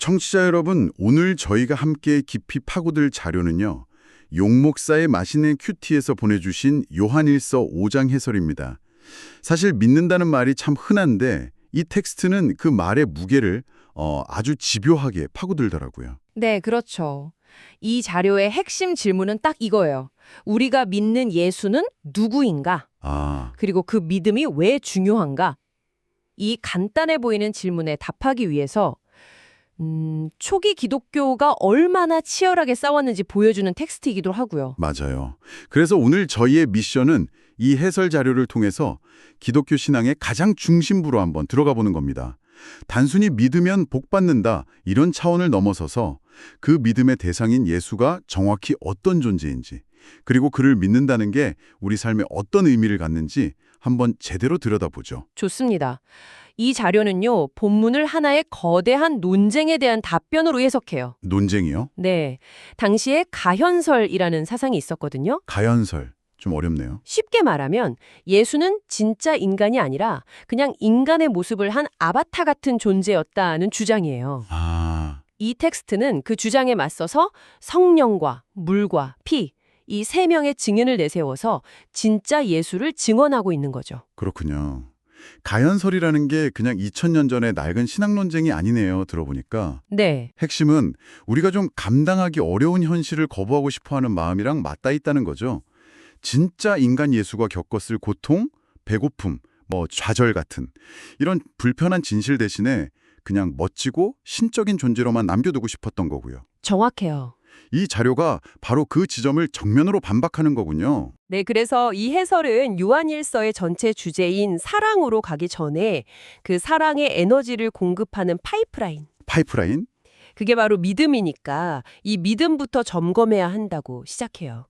청취자 여러분, 오늘 저희가 함께 깊이 파고들 자료는요. 용 목사의 맛있는 큐티에서 보내주신 요한일서 5장 해설입니다. 사실 믿는다는 말이 참 흔한데 이 텍스트는 그 말의 무게를 아주 집요하게 파고들더라고요. 네, 그렇죠. 이 자료의 핵심 질문은 딱 이거예요. 우리가 믿는 예수는 누구인가? 아, 그리고 그 믿음이 왜 중요한가? 이 간단해 보이는 질문에 답하기 위해서 초기 기독교가 얼마나 치열하게 싸웠는지 보여주는 텍스트이기도 하고요. 맞아요. 그래서 오늘 저희의 미션은 이 해설 자료를 통해서 기독교 신앙의 가장 중심부로 한번 들어가 보는 겁니다. 단순히 믿으면 복 받는다 이런 차원을 넘어서서 그 믿음의 대상인 예수가 정확히 어떤 존재인지, 그리고 그를 믿는다는 게 우리 삶에 어떤 의미를 갖는지 한번 제대로 들여다보죠. 좋습니다. 이 자료는요, 본문을 하나의 거대한 논쟁에 대한 답변으로 해석해요. 논쟁이요? 네, 당시에 가현설이라는 사상이 있었거든요. 가연설. 좀 어렵네요. 쉽게 말하면 예수는 진짜 인간이 아니라 그냥 인간의 모습을 한 아바타 같은 존재였다는 주장이에요. 아, 이 텍스트는 그 주장에 맞서서 성령과 물과 피, 이 세 명의 증인을 내세워서 진짜 예수를 증언하고 있는 거죠. 그렇군요. 가연설이라는 게 그냥 2000년 전의 낡은 신학 논쟁이 아니네요. 들어보니까. 네, 핵심은 우리가 좀 감당하기 어려운 현실을 거부하고 싶어하는 마음이랑 맞닿아 있다는 거죠. 진짜 인간 예수가 겪었을 고통, 배고픔, 좌절 같은 이런 불편한 진실 대신에 그냥 멋지고 신적인 존재로만 남겨두고 싶었던 거고요. 정확해요. 이 자료가 바로 그 지점을 정면으로 반박하는 거군요. 네, 그래서 이 해설은 요한일서의 전체 주제인 사랑으로 가기 전에 그 사랑의 에너지를 공급하는 파이프라인? 그게 바로 믿음이니까 이 믿음부터 점검해야 한다고 시작해요.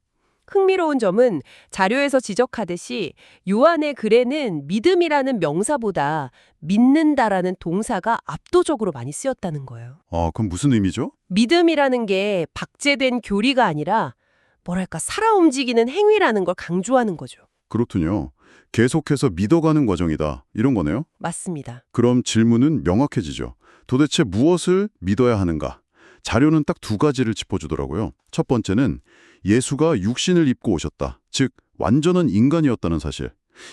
흥미로운 점은 자료에서 지적하듯이 요한의 글에는 믿음이라는 명사보다 믿는다라는 동사가 압도적으로 많이 쓰였다는 거예요. 그럼 무슨 의미죠? 믿음이라는 게 박제된 교리가 아니라 뭐랄까 살아 움직이는 행위라는 걸 강조하는 거죠. 그렇군요. 계속해서 믿어가는 과정이다. 이런 거네요. 맞습니다. 그럼 질문은 명확해지죠. 도대체 무엇을 믿어야 하는가? 자료는 딱 두 가지를 짚어주더라고요. 첫 번째는 예수가 육신을 입고 오셨다. 즉, 완전한 인간이었다는 사실.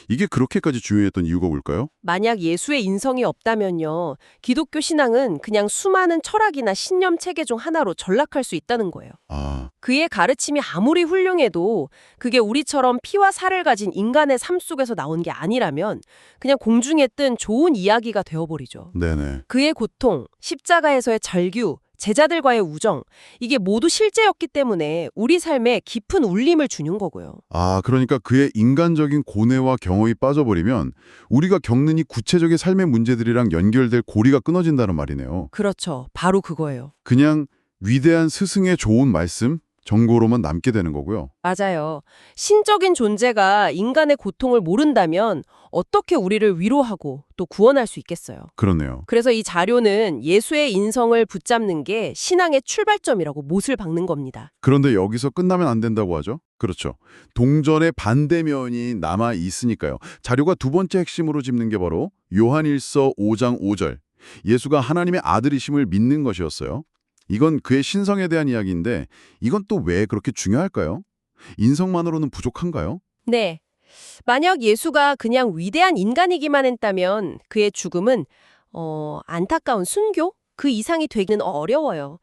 이게 그렇게까지 중요했던 이유가 뭘까요? 만약 예수의 인성이 없다면요. 기독교 신앙은 그냥 수많은 철학이나 신념 체계 중 하나로 전락할 수 있다는 거예요. 아, 그의 가르침이 아무리 훌륭해도 그게 우리처럼 피와 살을 가진 인간의 삶 속에서 나온 게 아니라면 그냥 공중에 뜬 좋은 이야기가 되어버리죠. 네네. 그의 고통, 십자가에서의 절규, 제자들과의 우정, 이게 모두 실제였기 때문에 우리 삶에 깊은 울림을 주는 거고요. 아, 그러니까 그의 인간적인 고뇌와 경험이 빠져버리면 우리가 겪는 이 구체적인 삶의 문제들이랑 연결될 고리가 끊어진다는 말이네요. 그렇죠. 바로 그거예요. 그냥 위대한 스승의 좋은 말씀, 정보로만 남게 되는 거고요. 맞아요. 신적인 존재가 인간의 고통을 모른다면 어떻게 우리를 위로하고 또 구원할 수 있겠어요. 그렇네요. 그래서 이 자료는 예수의 인성을 붙잡는 게 신앙의 출발점이라고 못을 박는 겁니다. 그런데 여기서 끝나면 안 된다고 하죠? 그렇죠. 동전의 반대면이 남아 있으니까요. 자료가 두 번째 핵심으로 짚는 게 바로 요한일서 5장 5절. 예수가 하나님의 아들이심을 믿는 것이었어요. 이건 그의 신성에 대한 이야기인데 이건 또 왜 그렇게 중요할까요? 인성만으로는 부족한가요? 네. 만약 예수가 그냥 위대한 인간이기만 했다면 그의 죽음은 안타까운 순교? 그 이상이 되기는 어려워요.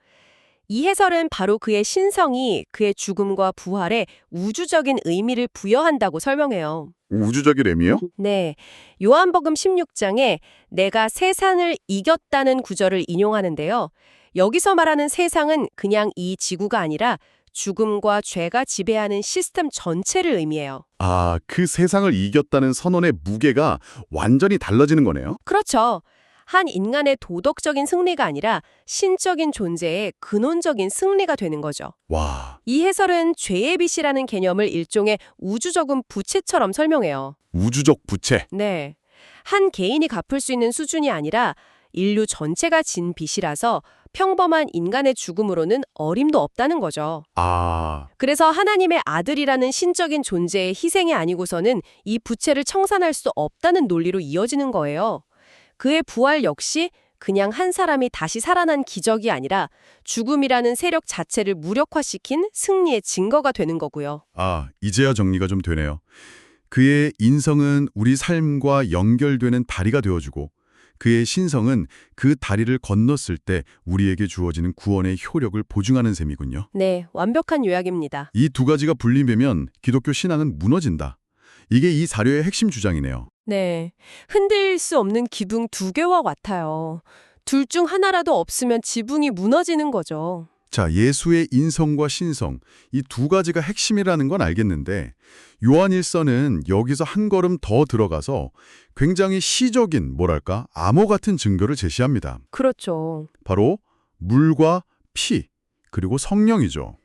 이 해설은 바로 그의 신성이 그의 죽음과 부활에 우주적인 의미를 부여한다고 설명해요. 우주적인 의미요? 네. 요한복음 16장에 내가 세상을 이겼다는 구절을 인용하는데요. 여기서 말하는 세상은 그냥 이 지구가 아니라 죽음과 죄가 지배하는 시스템 전체를 의미해요. 아, 그 세상을 이겼다는 선언의 무게가 완전히 달라지는 거네요? 그렇죠. 한 인간의 도덕적인 승리가 아니라 신적인 존재의 근원적인 승리가 되는 거죠. 와, 이 해설은 죄의 빚이라는 개념을 일종의 우주적인 부채처럼 설명해요. 우주적 부채. 네. 한 개인이 갚을 수 있는 수준이 아니라 인류 전체가 진 빚이라서 평범한 인간의 죽음으로는 어림도 없다는 거죠. 아, 그래서 하나님의 아들이라는 신적인 존재의 희생이 아니고서는 이 부채를 청산할 수 없다는 논리로 이어지는 거예요. 그의 부활 역시 그냥 한 사람이 다시 살아난 기적이 아니라 죽음이라는 세력 자체를 무력화시킨 승리의 증거가 되는 거고요. 아, 이제야 정리가 좀 되네요. 그의 인성은 우리 삶과 연결되는 다리가 되어주고 그의 신성은 그 다리를 건넜을 때 우리에게 주어지는 구원의 효력을 보증하는 셈이군요. 네, 완벽한 요약입니다. 이 두 가지가 분리되면 기독교 신앙은 무너진다. 이게 이 사료의 핵심 주장이네요. 네, 흔들 수 없는 기둥 두 개와 같아요. 둘 중 하나라도 없으면 지붕이 무너지는 거죠. 자, 예수의 인성과 신성, 이 두 가지가 핵심이라는 건 알겠는데 요한일서는 여기서 한 걸음 더 들어가서 굉장히 시적인, 뭐랄까, 암호 같은 증거를 제시합니다. 그렇죠. 바로 물과 피, 그리고 성령이죠.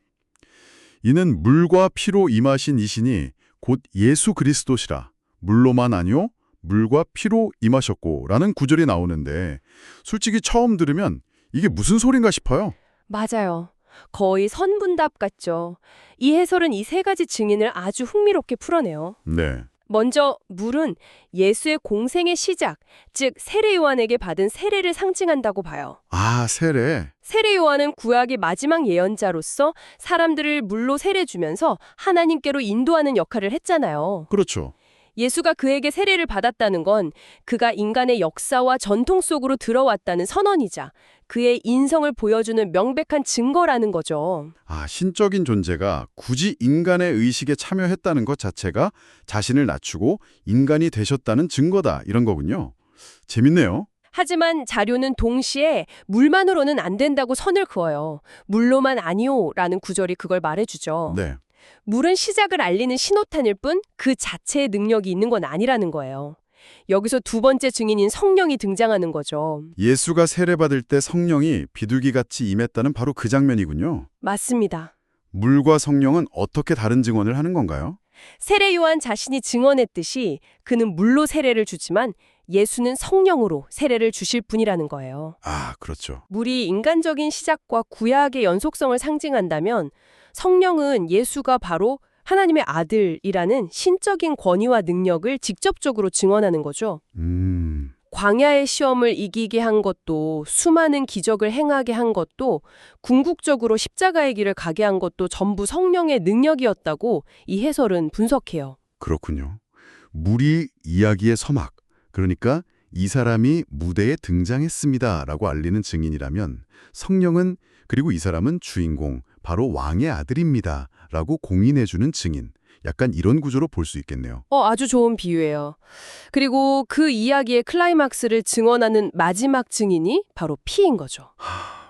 이는 물과 피로 임하신 이신이 곧 예수 그리스도시라. 물로만 아니요 물과 피로 임하셨고 라는 구절이 나오는데 솔직히 처음 들으면 이게 무슨 소린가 싶어요. 맞아요. 거의 선분답 같죠. 이 해설은 이 세 가지 증인을 아주 흥미롭게 풀어내요. 네. 먼저 물은 예수의 공생의 시작, 즉 세례 요한에게 받은 세례를 상징한다고 봐요. 아, 세례. 세례 요한은 구약의 마지막 예언자로서 사람들을 물로 세례 주면서 하나님께로 인도하는 역할을 했잖아요. 그렇죠. 예수가 그에게 세례를 받았다는 건 그가 인간의 역사와 전통 속으로 들어왔다는 선언이자 그의 인성을 보여주는 명백한 증거라는 거죠. 아, 신적인 존재가 굳이 인간의 의식에 참여했다는 것 자체가 자신을 낮추고 인간이 되셨다는 증거다, 이런 거군요. 재밌네요. 하지만 자료는 동시에 물만으로는 안 된다고 선을 그어요. 물로만 아니오라는 구절이 그걸 말해주죠. 네. 물은 시작을 알리는 신호탄일 뿐 그 자체의 능력이 있는 건 아니라는 거예요. 여기서 두 번째 증인인 성령이 등장하는 거죠. 예수가 세례받을 때 성령이 비둘기같이 임했다는 바로 그 장면이군요. 맞습니다. 물과 성령은 어떻게 다른 증언을 하는 건가요? 세례 요한 자신이 증언했듯이 그는 물로 세례를 주지만 예수는 성령으로 세례를 주실 분이라는 거예요. 아, 그렇죠. 물이 인간적인 시작과 구약의 연속성을 상징한다면 성령은 예수가 바로 하나님의 아들이라는 신적인 권위와 능력을 직접적으로 증언하는 거죠. 광야의 시험을 이기게 한 것도 수많은 기적을 행하게 한 것도 궁극적으로 십자가의 길을 가게 한 것도 전부 성령의 능력이었다고 이 해설은 분석해요. 그렇군요. 물이 이야기의 서막, 그러니까 이 사람이 무대에 등장했습니다라고 알리는 증인이라면 성령은 그리고 이 사람은 주인공, 바로 왕의 아들입니다 라고 공인해주는 증인. 약간 이런 구조로 볼 수 있겠네요. 아주 좋은 비유예요. 그리고 그 이야기의 클라이막스를 증언하는 마지막 증인이 바로 피인 거죠.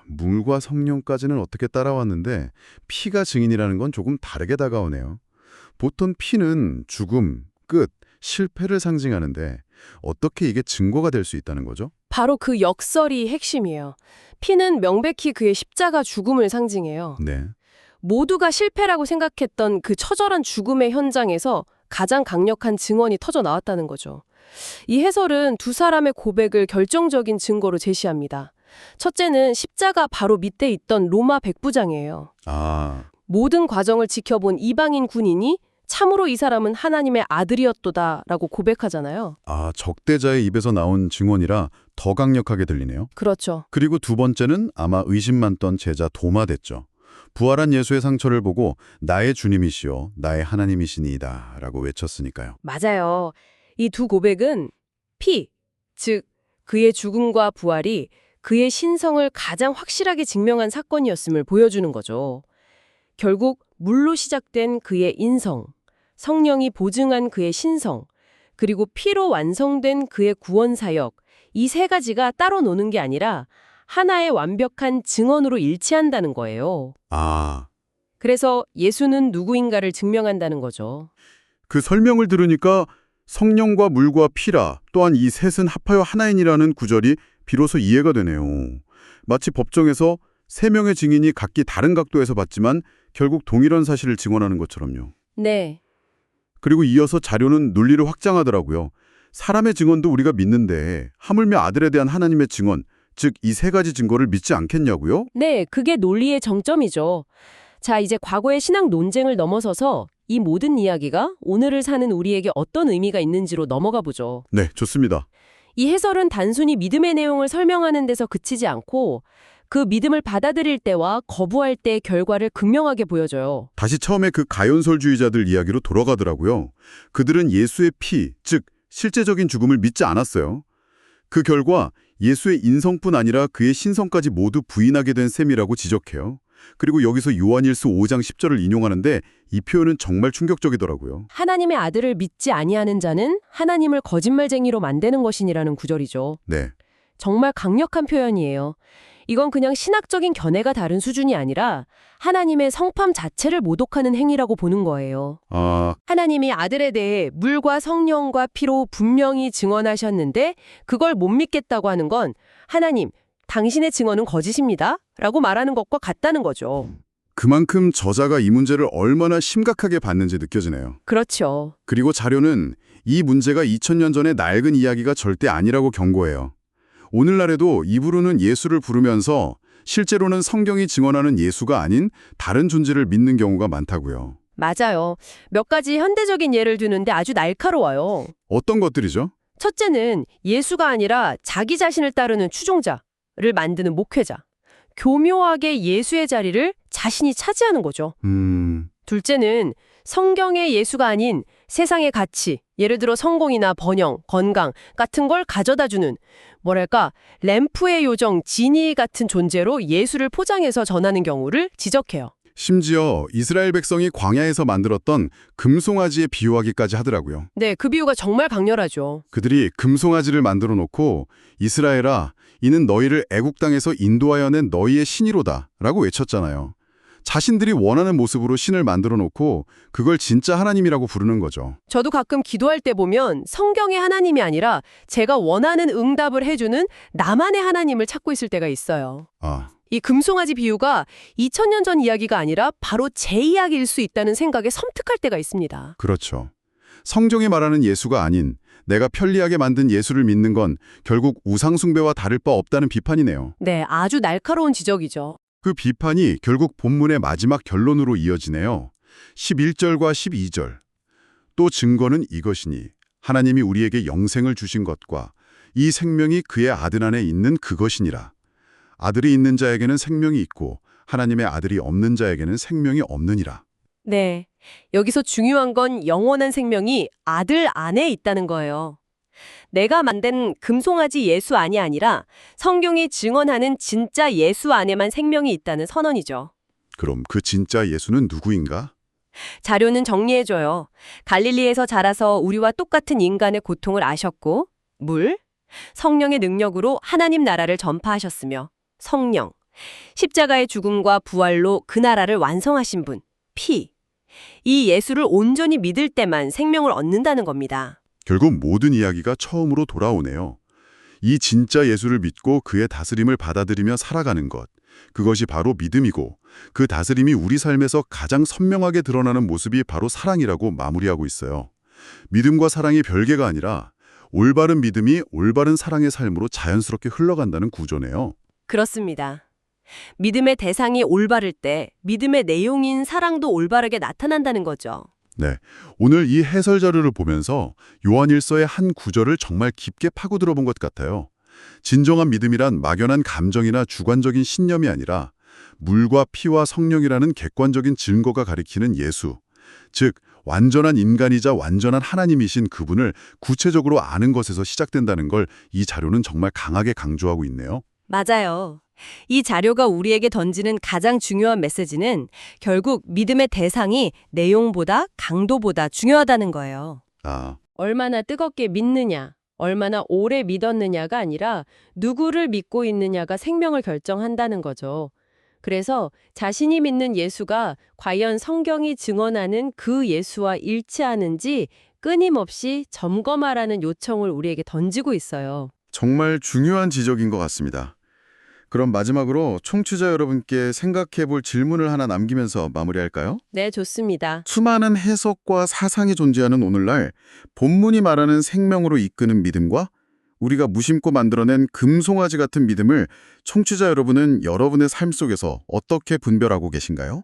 물과 성령까지는 어떻게 따라왔는데 피가 증인이라는 건 조금 다르게 다가오네요. 보통 피는 죽음, 끝, 실패를 상징하는데 어떻게 이게 증거가 될 수 있다는 거죠? 바로 그 역설이 핵심이에요. 피는 명백히 그의 십자가 죽음을 상징해요. 네. 모두가 실패라고 생각했던 그 처절한 죽음의 현장에서 가장 강력한 증언이 터져 나왔다는 거죠. 이 해설은 두 사람의 고백을 결정적인 증거로 제시합니다. 첫째는 십자가 바로 밑에 있던 로마 백부장이에요. 아, 모든 과정을 지켜본 이방인 군인이 참으로 이 사람은 하나님의 아들이었도다라고 고백하잖아요. 적대자의 입에서 나온 증언이라 더 강력하게 들리네요. 그렇죠. 그리고 두 번째는 아마 의심 많던 제자 도마 됐죠. 부활한 예수의 상처를 보고 나의 주님이시여 나의 하나님이시니이다 라고 외쳤으니까요. 맞아요. 이 두 고백은 피, 즉 그의 죽음과 부활이 그의 신성을 가장 확실하게 증명한 사건이었음을 보여주는 거죠. 결국 물로 시작된 그의 인성, 성령이 보증한 그의 신성, 그리고 피로 완성된 그의 구원 사역, 이 세 가지가 따로 노는 게 아니라 하나의 완벽한 증언으로 일치한다는 거예요. 그래서 예수는 누구인가를 증명한다는 거죠. 그 설명을 들으니까 성령과 물과 피라 또한 이 셋은 합하여 하나인이라는 구절이 비로소 이해가 되네요. 마치 법정에서 세 명의 증인이 각기 다른 각도에서 봤지만 결국 동일한 사실을 증언하는 것처럼요. 네. 그리고 이어서 자료는 논리를 확장하더라고요. 사람의 증언도 우리가 믿는데 하물며 아들에 대한 하나님의 증언, 즉 이 세 가지 증거를 믿지 않겠냐고요? 네, 그게 논리의 정점이죠. 자, 이제 과거의 신학 논쟁을 넘어서서 이 모든 이야기가 오늘을 사는 우리에게 어떤 의미가 있는지로 넘어가 보죠. 네, 좋습니다. 이 해설은 단순히 믿음의 내용을 설명하는 데서 그치지 않고 그 믿음을 받아들일 때와 거부할 때의 결과를 극명하게 보여줘요. 다시 처음에 그 가연설주의자들 이야기로 돌아가더라고요. 그들은 예수의 피, 즉 실제적인 죽음을 믿지 않았어요. 그 결과 예수의 인성뿐 아니라 그의 신성까지 모두 부인하게 된 셈이라고 지적해요. 그리고 여기서 요한일서 5장 10절을 인용하는데 이 표현은 정말 충격적이더라고요. 하나님의 아들을 믿지 아니하는 자는 하나님을 거짓말쟁이로 만드는 것이니라는 구절이죠. 네, 정말 강력한 표현이에요. 이건 그냥 신학적인 견해가 다른 수준이 아니라 하나님의 성품 자체를 모독하는 행위라고 보는 거예요. 하나님이 아들에 대해 물과 성령과 피로 분명히 증언하셨는데 그걸 못 믿겠다고 하는 건 하나님, 당신의 증언은 거짓입니다. 라고 말하는 것과 같다는 거죠. 그만큼 저자가 이 문제를 얼마나 심각하게 봤는지 느껴지네요. 그렇죠. 그리고 자료는 이 문제가 2000년 전의 낡은 이야기가 절대 아니라고 경고해요. 오늘날에도 입으로는 예수를 부르면서 실제로는 성경이 증언하는 예수가 아닌 다른 존재를 믿는 경우가 많다고요. 맞아요. 몇 가지 현대적인 예를 드는데 아주 날카로워요. 어떤 것들이죠? 첫째는 예수가 아니라 자기 자신을 따르는 추종자를 만드는 목회자. 교묘하게 예수의 자리를 자신이 차지하는 거죠. 둘째는 성경의 예수가 아닌 세상의 가치, 예를 들어 성공이나 번영, 건강 같은 걸 가져다주는 뭐랄까 램프의 요정, 지니 같은 존재로 예수를 포장해서 전하는 경우를 지적해요. 심지어 이스라엘 백성이 광야에서 만들었던 금송아지에 비유하기까지 하더라고요. 네, 그 비유가 정말 강렬하죠. 그들이 금송아지를 만들어 놓고 이스라엘아, 이는 너희를 애국 땅에서 인도하여 낸 너희의 신이로다 라고 외쳤잖아요. 자신들이 원하는 모습으로 신을 만들어 놓고 그걸 진짜 하나님이라고 부르는 거죠. 저도 가끔 기도할 때 보면 성경의 하나님이 아니라 제가 원하는 응답을 해주는 나만의 하나님을 찾고 있을 때가 있어요. 이 금송아지 비유가 2000년 전 이야기가 아니라 바로 제 이야기일 수 있다는 생각에 섬뜩할 때가 있습니다. 그렇죠. 성경이 말하는 예수가 아닌 내가 편리하게 만든 예수를 믿는 건 결국 우상숭배와 다를 바 없다는 비판이네요. 네, 아주 날카로운 지적이죠. 그 비판이 결국 본문의 마지막 결론으로 이어지네요. 11절과 12절. 또 증거는 이것이니 하나님이 우리에게 영생을 주신 것과 이 생명이 그의 아들 안에 있는 그것이니라. 아들이 있는 자에게는 생명이 있고 하나님의 아들이 없는 자에게는 생명이 없느니라. 네, 여기서 중요한 건 영원한 생명이 아들 안에 있다는 거예요. 내가 만든 금송아지 예수 안이 아니라 성경이 증언하는 진짜 예수 안에만 생명이 있다는 선언이죠. 그럼 그 진짜 예수는 누구인가? 자료는 정리해줘요. 갈릴리에서 자라서 우리와 똑같은 인간의 고통을 아셨고 물, 성령의 능력으로 하나님 나라를 전파하셨으며 성령, 십자가의 죽음과 부활로 그 나라를 완성하신 분, 피. 이 예수를 온전히 믿을 때만 생명을 얻는다는 겁니다. 결국 모든 이야기가 처음으로 돌아오네요. 이 진짜 예수를 믿고 그의 다스림을 받아들이며 살아가는 것. 그것이 바로 믿음이고 그 다스림이 우리 삶에서 가장 선명하게 드러나는 모습이 바로 사랑이라고 마무리하고 있어요. 믿음과 사랑이 별개가 아니라 올바른 믿음이 올바른 사랑의 삶으로 자연스럽게 흘러간다는 구조네요. 그렇습니다. 믿음의 대상이 올바를 때 믿음의 내용인 사랑도 올바르게 나타난다는 거죠. 네, 오늘 이 해설 자료를 보면서 요한일서의 한 구절을 정말 깊게 파고들어 본 것 같아요. 진정한 믿음이란 막연한 감정이나 주관적인 신념이 아니라 물과 피와 성령이라는 객관적인 증거가 가리키는 예수, 즉 완전한 인간이자 완전한 하나님이신 그분을 구체적으로 아는 것에서 시작된다는 걸 이 자료는 정말 강하게 강조하고 있네요. 맞아요. 이 자료가 우리에게 던지는 가장 중요한 메시지는 결국 믿음의 대상이 내용보다 강도보다 중요하다는 거예요. 얼마나 뜨겁게 믿느냐, 얼마나 오래 믿었느냐가 아니라 누구를 믿고 있느냐가 생명을 결정한다는 거죠. 그래서 자신이 믿는 예수가 과연 성경이 증언하는 그 예수와 일치하는지 끊임없이 점검하라는 요청을 우리에게 던지고 있어요. 정말 중요한 지적인 것 같습니다. 그럼 마지막으로 청취자 여러분께 생각해 볼 질문을 하나 남기면서 마무리할까요? 네, 좋습니다. 수많은 해석과 사상이 존재하는 오늘날 본문이 말하는 생명으로 이끄는 믿음과 우리가 무심코 만들어낸 금송아지 같은 믿음을 청취자 여러분은 여러분의 삶 속에서 어떻게 분별하고 계신가요?